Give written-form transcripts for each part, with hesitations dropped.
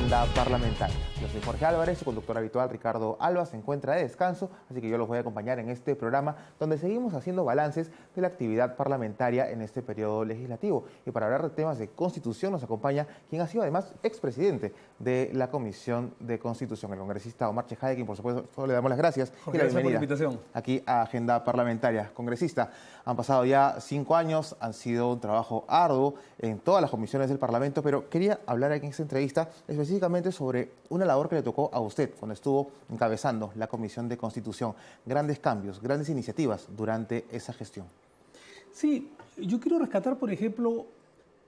Agenda Parlamentaria. Yo soy Jorge Álvarez, su conductor habitual Ricardo Alba se encuentra de descanso, así que yo los voy a acompañar en este programa donde seguimos haciendo balances de la actividad parlamentaria en este periodo legislativo. Y para hablar de temas de Constitución nos acompaña quien ha sido además expresidente de la Comisión de Constitución, el congresista Omar Chejade, quien por supuesto le damos las gracias Jorge, y la gracias por la bienvenida invitación aquí a Agenda Parlamentaria. Congresista, han pasado ya 5 años, han sido un trabajo arduo en todas las comisiones del Parlamento, pero quería hablar aquí en esta entrevista específicamente sobre una labor que le tocó a usted cuando estuvo encabezando la Comisión de Constitución. Grandes cambios, grandes iniciativas durante esa gestión. Sí, yo quiero rescatar, por ejemplo,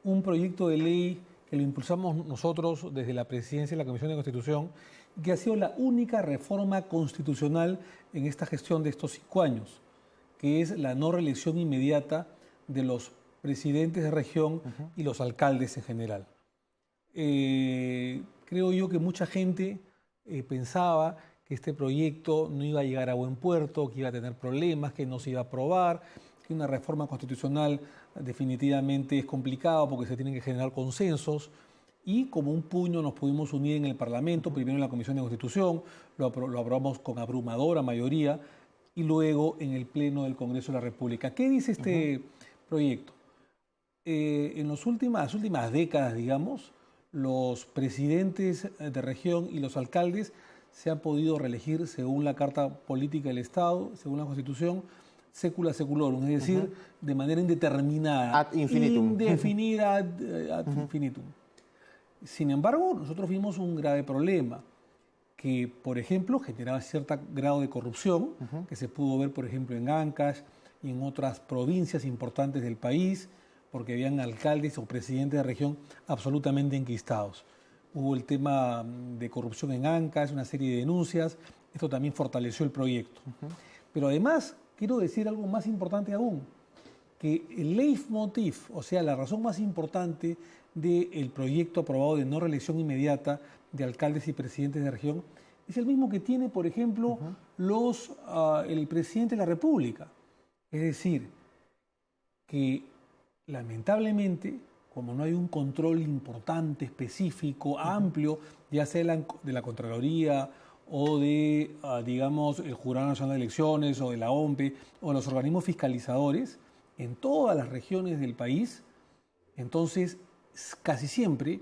un proyecto de ley que lo impulsamos nosotros desde la presidencia de la Comisión de Constitución, que ha sido la única reforma constitucional en esta gestión de estos 5 años, que es la no reelección inmediata de los presidentes de región y los alcaldes en general. Creo yo que mucha gente pensaba que este proyecto no iba a llegar a buen puerto, que iba a tener problemas, que no se iba a aprobar, que una reforma constitucional definitivamente es complicado porque se tienen que generar consensos, y como un puño nos pudimos unir en el Parlamento, primero en la Comisión de Constitución, lo aprobamos con abrumadora mayoría, y luego en el Pleno del Congreso de la República. ¿Qué dice este proyecto? En las últimas décadas, digamos, los presidentes de región y los alcaldes se han podido reelegir según la Carta Política del Estado, según la Constitución, secula seculorum, es decir, de manera indeterminada, ad infinitum. indefinida ad infinitum. Sin embargo, nosotros vimos un grave problema que, por ejemplo, generaba cierto grado de corrupción, que se pudo ver, por ejemplo, en Ancash y en otras provincias importantes del país, porque habían alcaldes o presidentes de región absolutamente enquistados. Hubo el tema de corrupción en Ancash, una serie de denuncias, esto también fortaleció el proyecto. Pero además, quiero decir algo más importante aún, que el leitmotiv, o sea, la razón más importante del proyecto aprobado de no reelección inmediata de alcaldes y presidentes de región, es el mismo que tiene, por ejemplo, el presidente de la República. Es decir, que lamentablemente, como no hay un control importante, específico, amplio, ya sea de la Contraloría o de, digamos, el Jurado Nacional de Elecciones o de la OMPE o los organismos fiscalizadores, en todas las regiones del país, entonces casi siempre,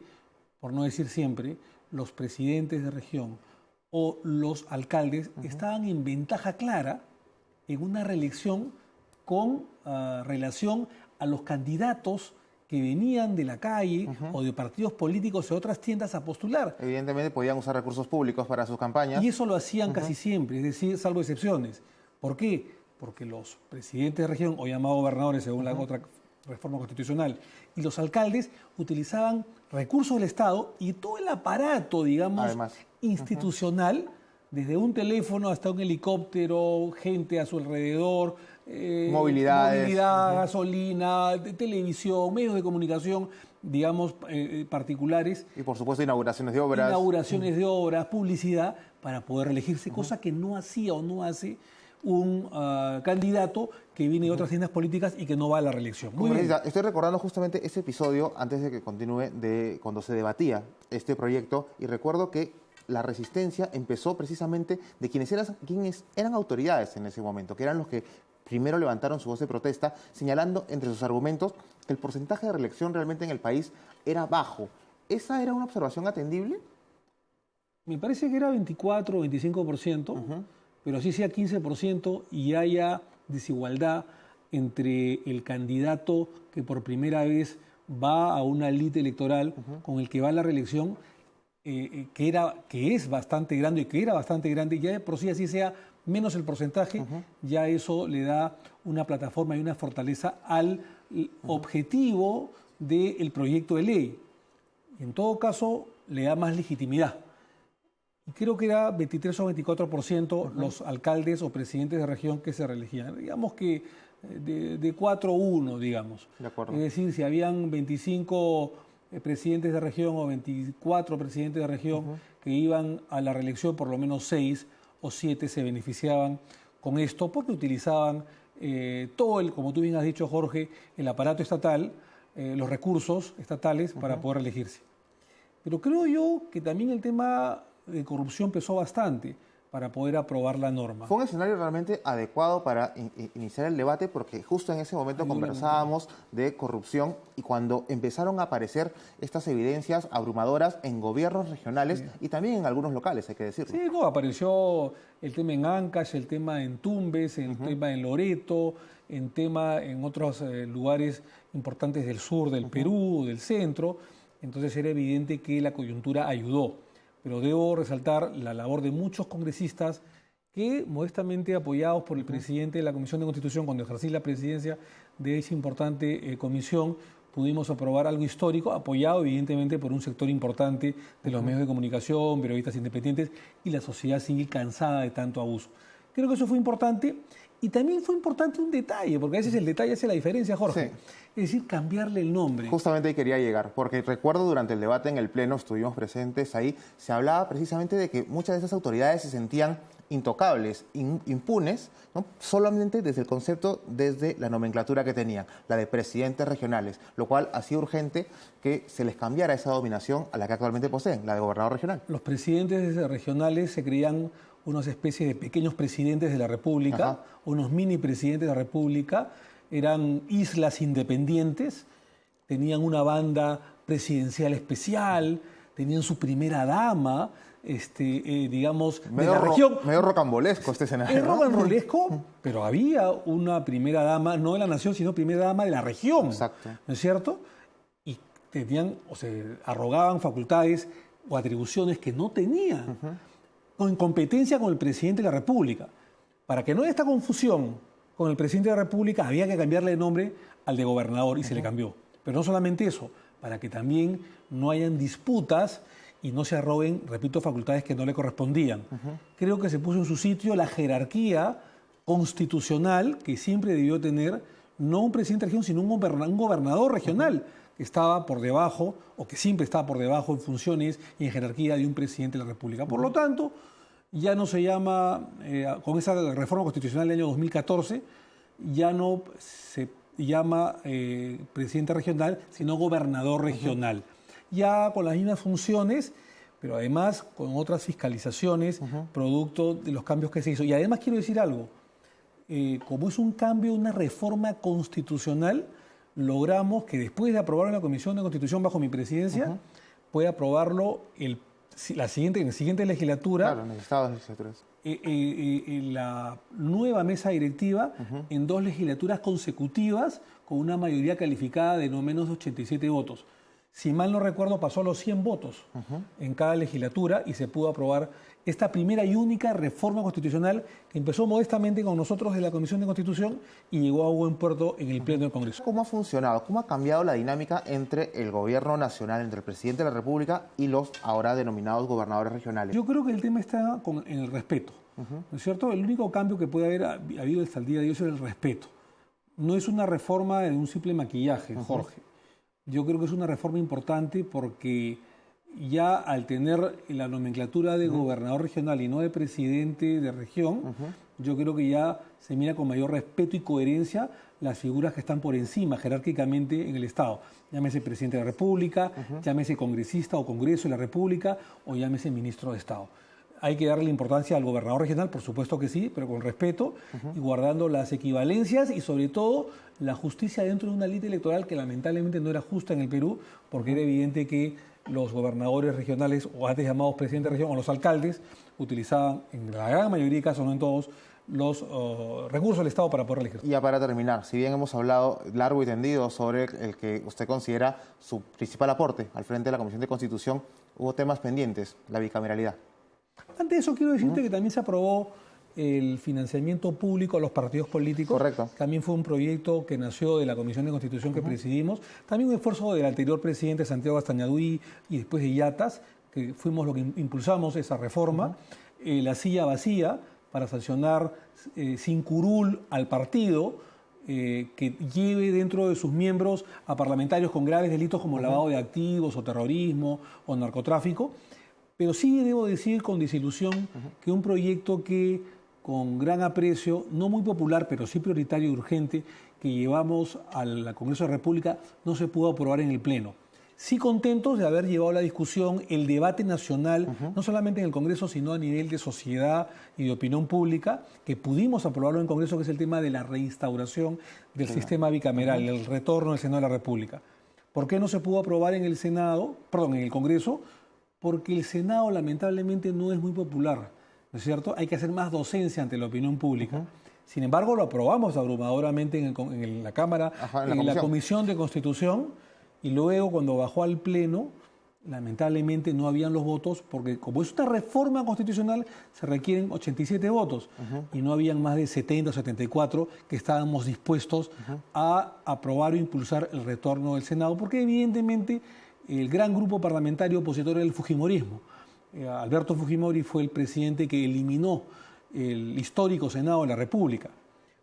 por no decir siempre, los presidentes de región o los alcaldes estaban en ventaja clara en una reelección con relación a los candidatos que venían de la calle o de partidos políticos de otras tiendas a postular. Evidentemente podían usar recursos públicos para sus campañas. Y eso lo hacían casi siempre, es decir, salvo excepciones. ¿Por qué? Porque los presidentes de región, o llamados gobernadores según la otra reforma constitucional, y los alcaldes utilizaban recursos del Estado y todo el aparato, digamos, además, institucional, desde un teléfono hasta un helicóptero, gente a su alrededor, movilidad, gasolina, televisión, medios de comunicación, digamos, particulares. Y por supuesto inauguraciones de obras. Inauguraciones de obras, publicidad, para poder reelegirse, cosa que no hacía o no hace un candidato que viene de otras tiendas políticas y que no va a la reelección. Muy bien. Estoy recordando justamente ese episodio antes de que continúe de cuando se debatía este proyecto, y recuerdo que la resistencia empezó precisamente de quienes eran autoridades en ese momento, que eran los que primero levantaron su voz de protesta, señalando entre sus argumentos que el porcentaje de reelección realmente en el país era bajo. ¿Esa era una observación atendible? Me parece que era 24 o 25%, pero sí sea 15% y haya desigualdad entre el candidato que por primera vez va a una lista electoral con el que va a la reelección, que es bastante grande y que era bastante grande, ya de por sí así sea menos el porcentaje, ya eso le da una plataforma y una fortaleza al objetivo del proyecto de ley. Y en todo caso, le da más legitimidad. Y creo que era 23 o 24% los alcaldes o presidentes de región que se reelegían. Digamos que de 4-1, digamos. De acuerdo. Es decir, si habían 25 presidentes de región o 24 presidentes de región que iban a la reelección, por lo menos 6 o 7 se beneficiaban con esto porque utilizaban todo como tú bien has dicho, Jorge, el aparato estatal, los recursos estatales para poder reelegirse. Pero creo yo que también el tema de corrupción pesó bastante para poder aprobar la norma. Fue un escenario realmente adecuado para iniciar el debate porque justo en ese momento conversábamos de corrupción y cuando empezaron a aparecer estas evidencias abrumadoras en gobiernos regionales y también en algunos locales, hay que decirlo. Sí, no, apareció el tema en Ancash, el tema en Tumbes, el tema en Loreto, en otros lugares importantes del sur del Perú, del centro. Entonces era evidente que la coyuntura ayudó. Pero debo resaltar la labor de muchos congresistas que, modestamente apoyados por el presidente de la Comisión de Constitución, cuando ejercí la presidencia de esa importante comisión, pudimos aprobar algo histórico, apoyado evidentemente por un sector importante de los medios de comunicación, periodistas independientes y la sociedad civil cansada de tanto abuso. Creo que eso fue importante. Y también fue importante un detalle, porque a veces el detalle hace la diferencia, Jorge. Sí. Es decir, cambiarle el nombre. Justamente ahí quería llegar, porque recuerdo durante el debate en el Pleno, estuvimos presentes ahí, se hablaba precisamente de que muchas de esas autoridades se sentían intocables, impunes, ¿no? Solamente desde el concepto, desde la nomenclatura que tenían, la de presidentes regionales, lo cual hacía urgente que se les cambiara esa dominación a la que actualmente poseen, la de gobernador regional. Los presidentes regionales se creían unas especies de pequeños presidentes de la República, unos mini presidentes de la República, eran islas independientes, tenían una banda presidencial especial, tenían su primera dama, digamos, de la región. Medio rocambolesco este escenario. Es rocambolesco, pero había una primera dama, no de la nación, sino primera dama de la región. Exacto. ¿No es cierto? Y tenían, o se arrogaban facultades o atribuciones que no tenían. En competencia con el presidente de la República. Para que no haya esta confusión con el presidente de la República, había que cambiarle el nombre al de gobernador y se le cambió. Pero no solamente eso, para que también no hayan disputas y no se arroguen, repito, facultades que no le correspondían. Creo que se puso en su sitio la jerarquía constitucional que siempre debió tener, no un presidente de región, sino un gobernador regional, que estaba por debajo, o que siempre estaba por debajo en funciones y en jerarquía de un presidente de la República. Por lo tanto, ya no se llama, con esa reforma constitucional del año 2014, ya no se llama presidente regional, sino gobernador regional. Ya con las mismas funciones, pero además con otras fiscalizaciones, producto de los cambios que se hizo. Y además quiero decir algo, como es un cambio, una reforma constitucional, logramos que después de aprobarlo en la Comisión de Constitución bajo mi presidencia, pueda aprobarlo en la siguiente legislatura. Claro, en el Estado de las legislaturas. La nueva mesa directiva en 2 legislaturas consecutivas con una mayoría calificada de no menos de 87 votos. Si mal no recuerdo, pasó a los 100 votos en cada legislatura y se pudo aprobar esta primera y única reforma constitucional que empezó modestamente con nosotros de la Comisión de Constitución y llegó a buen puerto en el Pleno del Congreso. ¿Cómo ha funcionado? ¿Cómo ha cambiado la dinámica entre el gobierno nacional, entre el presidente de la República y los ahora denominados gobernadores regionales? Yo creo que el tema está en el respeto, ¿no es cierto? El único cambio que puede haber habido hasta el día de hoy es el respeto. No es una reforma de un simple maquillaje, Jorge. Yo creo que es una reforma importante porque ya al tener la nomenclatura de gobernador regional y no de presidente de región, yo creo que ya se mira con mayor respeto y coherencia las figuras que están por encima jerárquicamente en el Estado. Llámese presidente de la República, llámese congresista o Congreso de la República o llámese ministro de Estado. Hay que darle importancia al gobernador regional, por supuesto que sí, pero con respeto y guardando las equivalencias y sobre todo la justicia dentro de una ley electoral que lamentablemente no era justa en el Perú porque era evidente que los gobernadores regionales o antes llamados presidentes de región o los alcaldes utilizaban en la gran mayoría de casos, no en todos, los recursos del Estado para poder elegir. Y ya para terminar, si bien hemos hablado largo y tendido sobre el que usted considera su principal aporte al frente de la Comisión de Constitución, hubo temas pendientes, la bicameralidad. Antes de eso quiero decirte que también se aprobó el financiamiento público a los partidos políticos. Correcto. También fue un proyecto que nació de la Comisión de Constitución que presidimos. También un esfuerzo del anterior presidente Santiago Astañaduy y después de Yatas, que fuimos los que impulsamos esa reforma. La silla vacía para sancionar sin curul al partido que lleve dentro de sus miembros a parlamentarios con graves delitos como lavado de activos o terrorismo o narcotráfico. Pero sí debo decir con desilusión que un proyecto que con gran aprecio, no muy popular, pero sí prioritario y urgente, que llevamos al Congreso de la República, no se pudo aprobar en el Pleno. sí contentos de haber llevado la discusión, el debate nacional, no solamente en el Congreso, sino a nivel de sociedad y de opinión pública, que pudimos aprobarlo en el Congreso, que es el tema de la reinstauración del sistema bicameral, el retorno del Senado de la República. ¿Por qué no se pudo aprobar en el Senado, perdón, en el Congreso? Porque el Senado lamentablemente no es muy popular, ¿no es cierto? Hay que hacer más docencia ante la opinión pública. Sin embargo, lo aprobamos abrumadoramente en la Cámara, en la Comisión de Constitución, y luego cuando bajó al Pleno, lamentablemente no habían los votos, porque como es una reforma constitucional, se requieren 87 votos, y no habían más de 70 o 74 que estábamos dispuestos a aprobar o impulsar el retorno del Senado, porque evidentemente el gran grupo parlamentario opositor era el Fujimorismo. Alberto Fujimori fue el presidente que eliminó el histórico Senado de la República.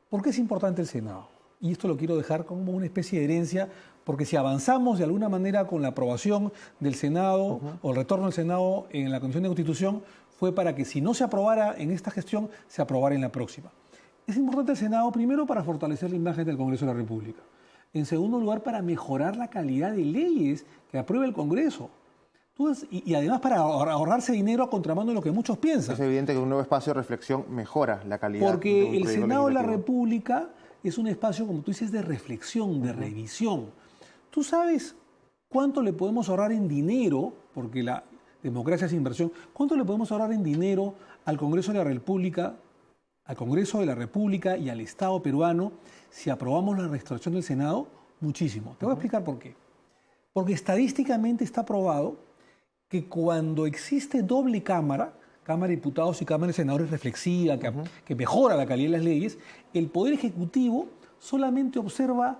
¿Por qué es importante el Senado? Y esto lo quiero dejar como una especie de herencia, porque si avanzamos de alguna manera con la aprobación del Senado o el retorno del Senado en la Comisión de Constitución, fue para que si no se aprobara en esta gestión, se aprobara en la próxima. Es importante el Senado, primero, para fortalecer la imagen del Congreso de la República. En segundo lugar, para mejorar la calidad de leyes que aprueba el Congreso. Y además para ahorrarse dinero a contramano de lo que muchos piensan. Es evidente que un nuevo espacio de reflexión mejora la calidad. Porque el Senado de la República es un espacio, como tú dices, de reflexión, de revisión. ¿Tú sabes cuánto le podemos ahorrar en dinero? Porque la democracia es inversión. ¿Cuánto le podemos ahorrar en dinero al Congreso de la República, y al Estado peruano si aprobamos la restauración del Senado? Muchísimo. Te voy a explicar por qué. Porque estadísticamente está probado que cuando existe doble cámara, Cámara de Diputados y Cámara de Senadores reflexiva, que mejora la calidad de las leyes, el Poder Ejecutivo solamente observa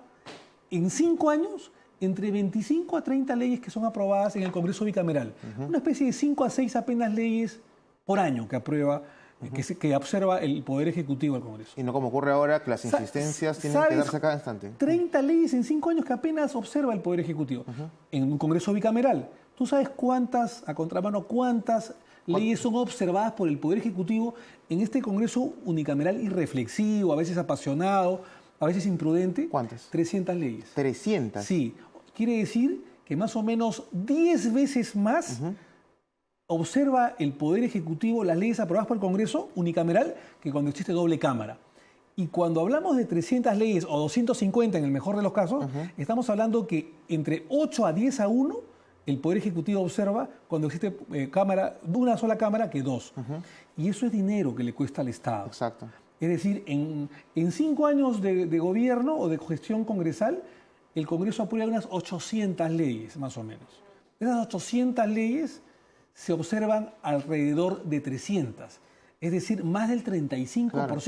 en 5 años entre 25 a 30 leyes que son aprobadas en el Congreso bicameral. Una especie de 5 a 6 apenas leyes por año que aprueba, que observa el Poder Ejecutivo del Congreso. Y no como ocurre ahora, que las insistencias tienen que darse a cada instante. 30 leyes en 5 años que apenas observa el Poder Ejecutivo en un Congreso bicameral. ¿Tú sabes cuántas leyes son observadas por el Poder Ejecutivo en este Congreso unicameral irreflexivo, a veces apasionado, a veces imprudente? ¿Cuántas? 300 leyes. ¿300? Sí. Quiere decir que más o menos 10 veces más observa el Poder Ejecutivo las leyes aprobadas por el Congreso unicameral que cuando existe doble cámara. Y cuando hablamos de 300 leyes o 250 en el mejor de los casos, estamos hablando que entre 8 a 10 a 1 el Poder Ejecutivo observa cuando existe una sola cámara que 2. Y eso es dinero que le cuesta al Estado. Exacto. Es decir, en 5 años de gobierno o de gestión congresal, el Congreso aprueba unas 800 leyes, más o menos. Esas 800 leyes se observan alrededor de 300, es decir, más del 35%. Claro.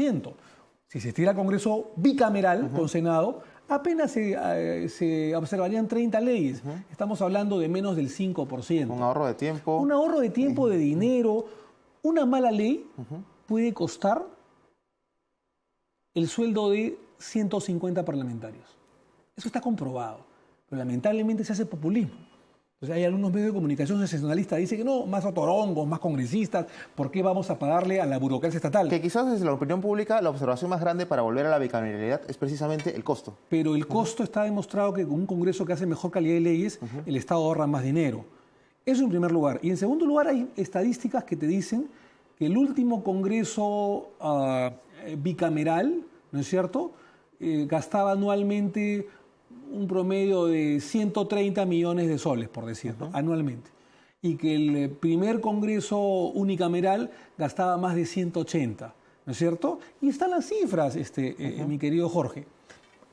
Si se estira el Congreso bicameral con Senado, apenas se observarían 30 leyes. Estamos hablando de menos del 5%. Un ahorro de tiempo. Un ahorro de tiempo, de dinero. Una mala ley puede costar el sueldo de 150 parlamentarios. Eso está comprobado. Pero lamentablemente se hace populismo. Entonces hay algunos medios de comunicación sensacionalistas que dicen que no, más otorongos, más congresistas, ¿por qué vamos a pagarle a la burocracia estatal? Que quizás desde la opinión pública la observación más grande para volver a la bicameralidad es precisamente el costo. Pero el costo está demostrado que con un Congreso que hace mejor calidad de leyes, el Estado ahorra más dinero. Eso en primer lugar. Y en segundo lugar hay estadísticas que te dicen que el último Congreso bicameral, ¿no es cierto?, gastaba anualmente un promedio de 130 millones de soles, por decirlo, anualmente. Y que el primer Congreso unicameral gastaba más de 180, ¿no es cierto? Y están las cifras, mi querido Jorge.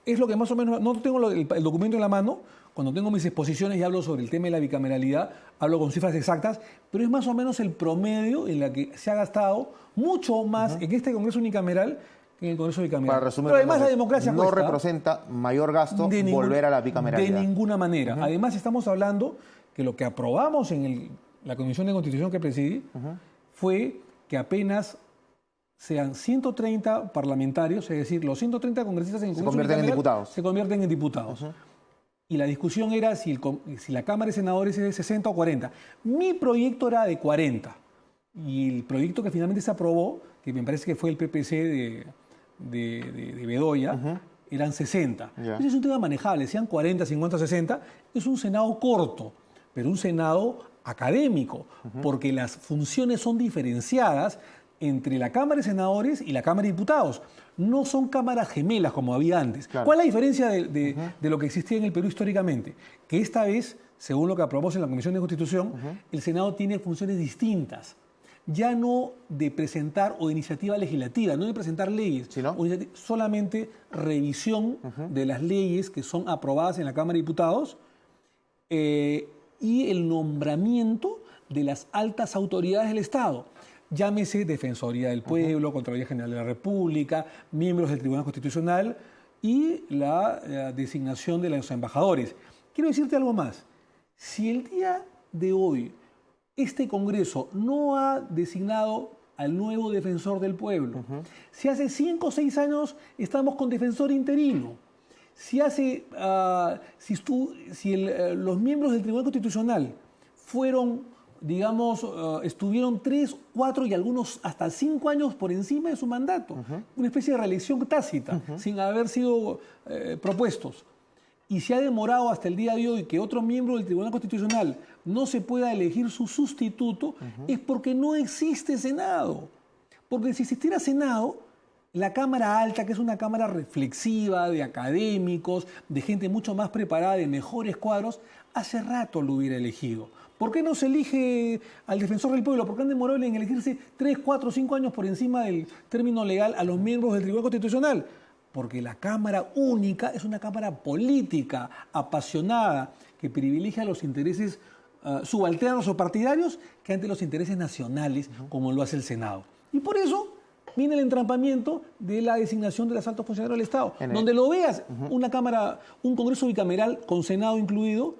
Es lo que más o menos, no tengo el documento en la mano, cuando tengo mis exposiciones y hablo sobre el tema de la bicameralidad, hablo con cifras exactas, pero es más o menos el promedio en la que se ha gastado mucho más en este Congreso unicameral que en el Congreso bicameral. Para resumir, pero además la democracia no representa mayor gasto volver a la bicameralidad. De ninguna manera. Además estamos hablando que lo que aprobamos en la Comisión de Constitución que presidí fue que apenas sean 130 parlamentarios, es decir, los 130 congresistas en el Congreso se convierten en diputados. Y la discusión era si la Cámara de Senadores es de 60 o 40. Mi proyecto era de 40. Y el proyecto que finalmente se aprobó, que me parece que fue el PPC de Bedoya, eran 60. Ya. Ese es un tema manejable, sean 40, 50, 60. Es un Senado corto, pero un Senado académico, porque las funciones son diferenciadas entre la Cámara de Senadores y la Cámara de Diputados. No son cámaras gemelas como había antes. Claro. ¿Cuál es la diferencia de lo que existía en el Perú históricamente? Que esta vez, según lo que aprobamos en la Comisión de Constitución, el Senado tiene funciones distintas. Ya no de presentar o de iniciativa legislativa, no de presentar leyes, ¿Sí, no? solamente revisión de las leyes que son aprobadas en la Cámara de Diputados y el nombramiento de las altas autoridades del Estado. Llámese Defensoría del Pueblo, Contraloría General de la República, miembros del Tribunal Constitucional y la designación de los embajadores. Quiero decirte algo más. Si el día de hoy este Congreso no ha designado al nuevo defensor del pueblo, si hace 5 o 6 años estamos con defensor interino, si los miembros del Tribunal Constitucional fueron, digamos, estuvieron 3, 4 y algunos hasta 5 años por encima de su mandato, una especie de reelección tácita, sin haber sido propuestos. Y se ha demorado hasta el día de hoy que otro miembro del Tribunal Constitucional no se pueda elegir su sustituto, es porque no existe Senado. Porque si existiera Senado, la Cámara Alta, que es una Cámara reflexiva, de académicos, de gente mucho más preparada, de mejores cuadros, hace rato lo hubiera elegido. ¿Por qué no se elige al defensor del pueblo? ¿Por qué han demorado en elegirse 3, 4, 5 años por encima del término legal a los miembros del Tribunal Constitucional? Porque la Cámara Única es una Cámara política, apasionada, que privilegia los intereses subalternos o partidarios que ante los intereses nacionales, como lo hace el Senado. Y por eso viene el entrampamiento de la designación de los altos funcionarios del Estado. Donde lo veas, una Cámara, un Congreso bicameral con Senado incluido,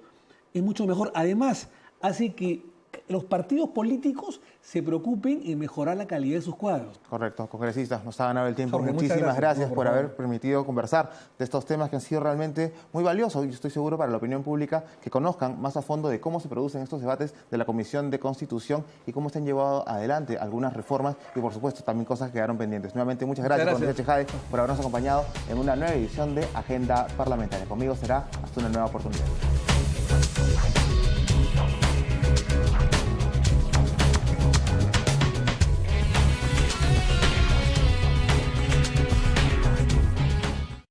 es mucho mejor. Además, hace que los partidos políticos se preocupen en mejorar la calidad de sus cuadros. Correcto, congresistas, nos ha ganado el tiempo. Jorge, muchísimas gracias por favor. haber permitido conversar de estos temas que han sido realmente muy valiosos y estoy seguro para la opinión pública que conozcan más a fondo de cómo se producen estos debates de la Comisión de Constitución y cómo se han llevado adelante algunas reformas y por supuesto también cosas que quedaron pendientes. Nuevamente muchas gracias, Congresista Chejade, por habernos acompañado en una nueva edición de Agenda Parlamentaria. Conmigo será hasta una nueva oportunidad.